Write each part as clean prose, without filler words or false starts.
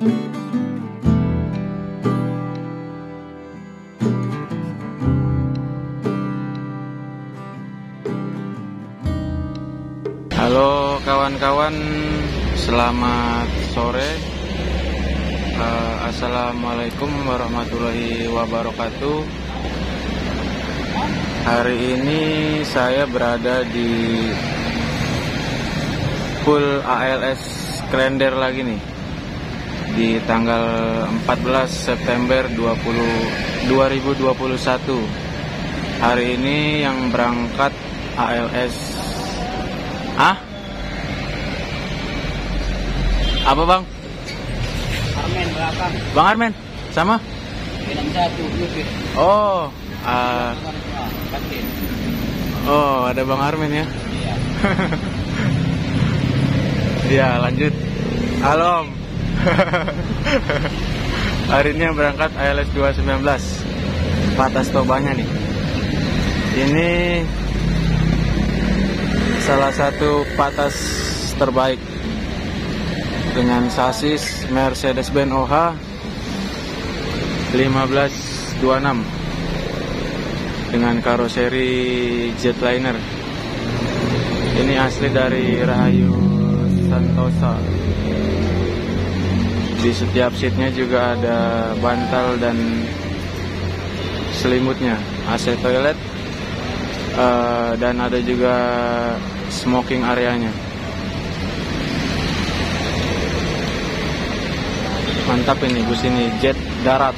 Halo kawan-kawan, selamat sore. Assalamualaikum warahmatullahi wabarakatuh. Hari ini saya berada di full ALS Klender lagi nih, di tanggal 14 September 2021. Hari ini yang berangkat ALS apa bang? Armen belakang. Bang Armen sama? 61 lebih. Oh, Kantin. oh ada Bang Armen ya? Iya. Ya lanjut. Halo Om. Hari ini yang berangkat ALS 219 Patas Tobanya nih. Ini salah satu patas terbaik dengan sasis Mercedes-Benz OH 1526 dengan karoseri Jetliner. Ini asli dari Rahayu Santosa. Di setiap seatnya juga ada bantal dan selimutnya, AC toilet, dan ada juga smoking areanya. Mantap ini bus ini, jet darat.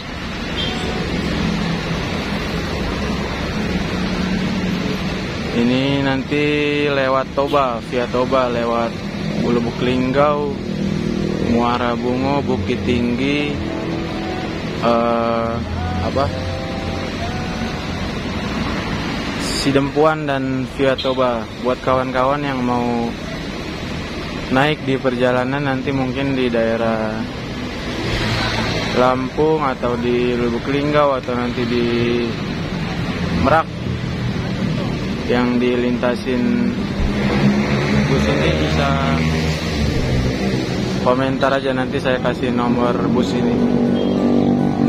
Ini nanti lewat Toba, via Toba, lewat Lubuk Linggau, Muara Bungo, Bukit Tinggi, Sidempuan, dan via Toba. Buat kawan-kawan yang mau naik di perjalanan nanti mungkin di daerah Lampung atau di Lubuk Linggau atau nanti di Merak yang dilintasin bus ini, bisa komentar aja, nanti saya kasih nomor bus ini.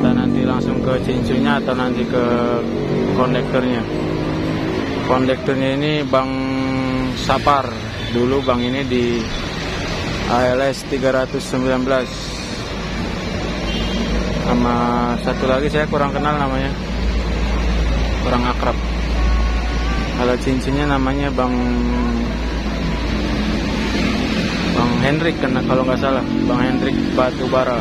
Dan nanti langsung ke cincunya atau nanti ke kondekturnya. Kondekturnya ini Bang Sapar. Dulu Bang ini di ALS 319. Sama satu lagi saya kurang kenal namanya, kurang akrab. Kalau cincinnya namanya Bang Hendrik, karena kalau nggak salah Bang Hendrik Batubara.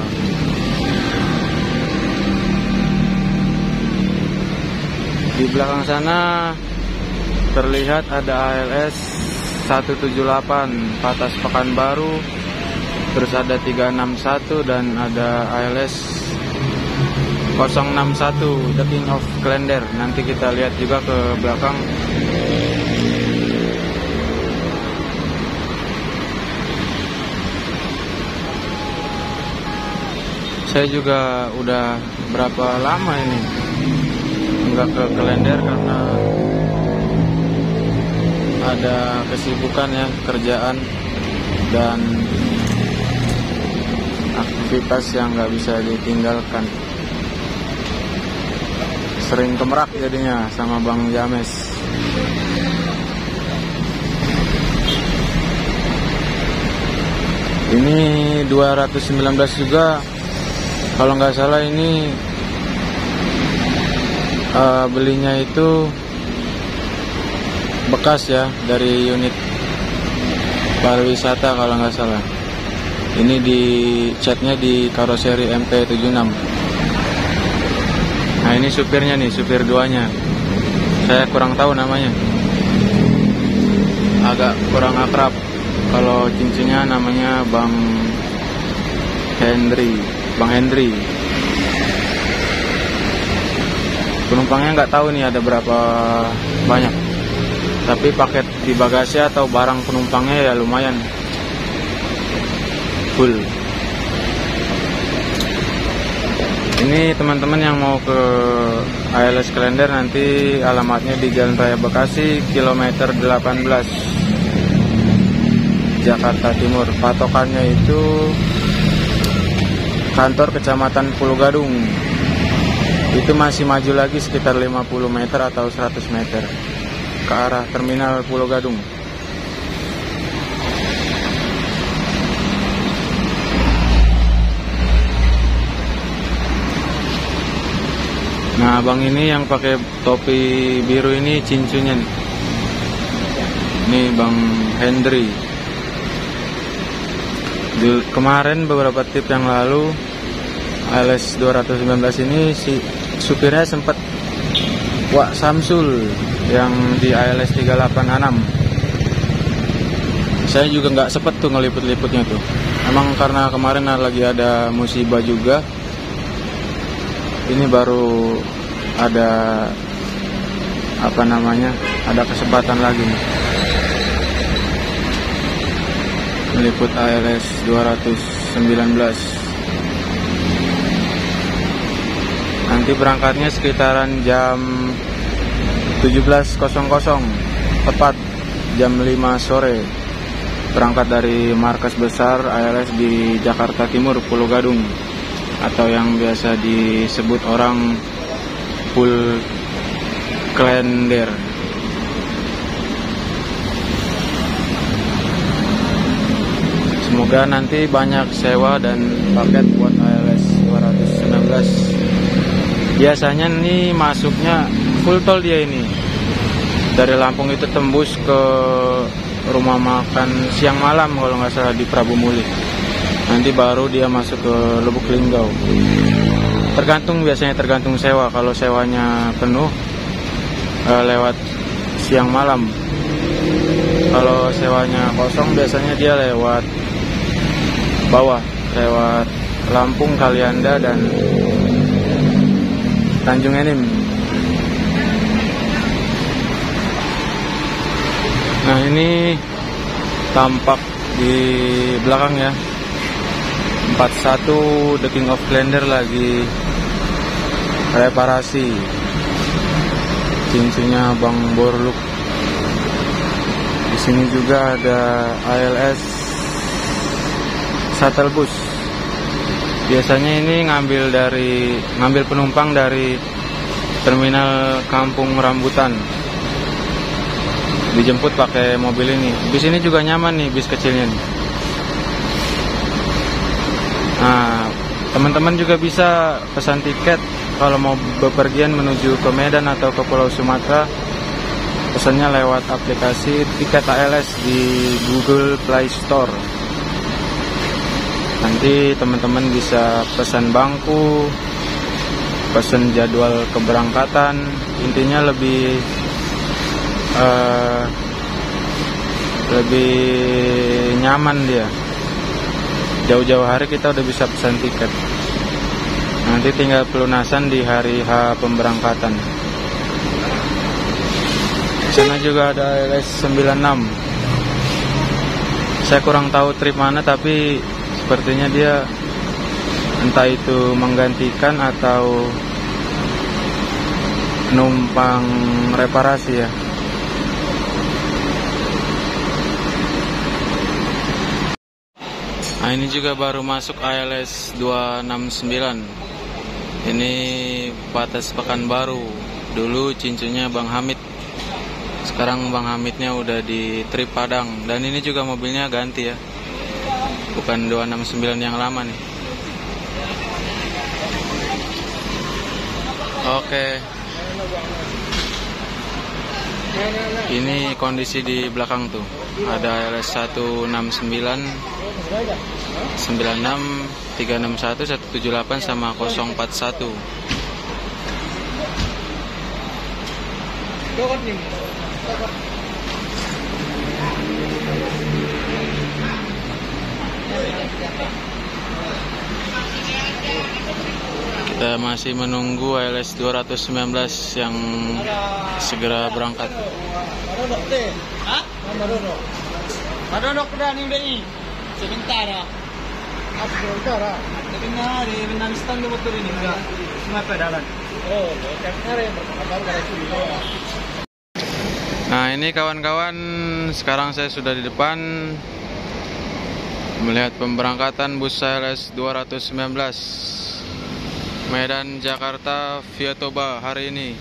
Di belakang sana terlihat ada ALS 178 Patas Pekanbaru, terus ada 361 dan ada ALS 061 The King of Klender. Nanti kita lihat juga ke belakang. Saya juga udah berapa lama ini nggak ke Klender karena ada kesibukan ya, kerjaan dan aktivitas yang nggak bisa ditinggalkan. Sering ke Merak jadinya sama Bang James. Ini 219 juga kalau nggak salah. Ini belinya itu bekas ya, dari unit pariwisata kalau nggak salah. Ini di catnya di karoseri MP76. Nah ini supirnya nih, supir duanya. Saya kurang tahu namanya, agak kurang akrab. Kalau cincinnya namanya Bang Hendri. Penumpangnya nggak tahu nih ada berapa banyak. Tapi paket di bagasi atau barang penumpangnya ya lumayan full. Ini teman-teman yang mau ke ALS Klender, nanti alamatnya di Jalan Raya Bekasi, kilometer 18, Jakarta Timur. Patokannya itu kantor Kecamatan Pulau Gadung. Itu masih maju lagi sekitar 50 meter atau 100 meter ke arah terminal Pulau Gadung. Nah, abang ini yang pakai topi biru ini cincunya nih. Ini Bang Hendry. Kemarin beberapa tip yang lalu ALS 219 ini si supirnya sempat Wak Samsul yang di ALS 386. Saya juga nggak sempet tuh ngeliput-liputnya tuh. Emang karena kemarin lagi ada musibah juga. Ini baru ada ada kesempatan lagi nih meliput ALS 219. Nanti berangkatnya sekitaran jam 17.00, tepat jam 5 sore. Berangkat dari markas besar ALS di Jakarta Timur, Pulau Gadung, atau yang biasa disebut orang Pul Klender. Semoga nanti banyak sewa dan paket buat ALS 219. Biasanya nih masuknya full tol dia ini. Dari Lampung itu tembus ke rumah makan siang malam kalau nggak salah di Prabu Muli. Nanti baru dia masuk ke Lubuk Linggau. Biasanya tergantung sewa. Kalau sewanya penuh lewat siang malam. Kalau sewanya kosong biasanya dia lewat bawah, lewat Lampung, Kalianda, dan Tanjung Enim. Nah, ini tampak di belakang ya, 41 The King of Klender lagi reparasi cincinnya Bang Borluk. Di sini juga ada ALS shuttle bus. Biasanya ini ngambil penumpang dari terminal Kampung Rambutan. Dijemput pakai mobil ini. Bis ini juga nyaman nih, bis kecilnya nih. Nah, teman-teman juga bisa pesan tiket kalau mau bepergian menuju ke Medan atau ke Pulau Sumatera. Pesannya lewat aplikasi tiket ALS di Google Play Store. Nanti teman-teman bisa pesan bangku, pesan jadwal keberangkatan. Intinya lebih nyaman dia. Jauh-jauh hari kita udah bisa pesan tiket. Nanti tinggal pelunasan di hari H pemberangkatan. Di sana juga ada ALS 96. Saya kurang tahu trip mana, tapi sepertinya dia entah itu menggantikan atau numpang reparasi ya. Nah, ini juga baru masuk ALS 269. Ini batas Pekanbaru. Dulu cincunya Bang Hamid. Sekarang Bang Hamidnya udah di trip Padang. Dan ini juga mobilnya ganti ya, bukan 269 yang lama nih. Oke. Ini kondisi di belakang tuh. Ada ALS 169, 96, 361, 178 sama 041. Kita masih menunggu ALS 219 yang segera berangkat. Madonok udah nih BI. Sebentar ya. Sebentar. Tapi nah di Benanistan tuh betul ini enggak cuma pedalan. Oh, kemarin baru Nah, ini kawan-kawan, sekarang saya sudah di depan melihat pemberangkatan bus ALS 219 Medan Jakarta via Toba hari ini.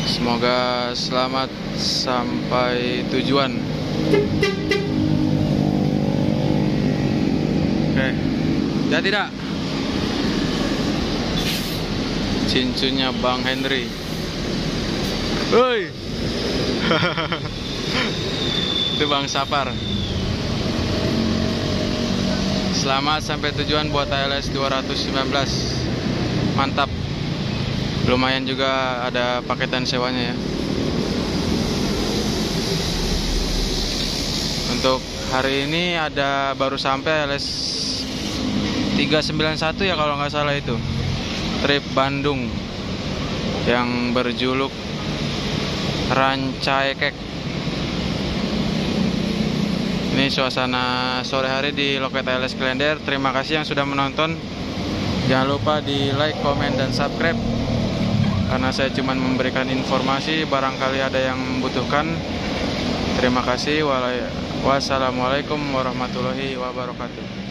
Semoga selamat sampai tujuan. Oke, ya tidak. Cincunya Bang Henry. Woi. Itu Bang Sapar. Selamat sampai tujuan buat ALS 219. Mantap. Lumayan juga ada paketan sewanya ya. Untuk hari ini ada baru sampai ALS 391 ya kalau nggak salah itu. Trip Bandung yang berjuluk Rancaikek. Ini suasana sore hari di loket ALS Klender. Terima kasih yang sudah menonton. Jangan lupa di like, komen, dan subscribe, karena saya cuma memberikan informasi, barangkali ada yang membutuhkan. Terima kasih. Wassalamualaikum warahmatullahi wabarakatuh.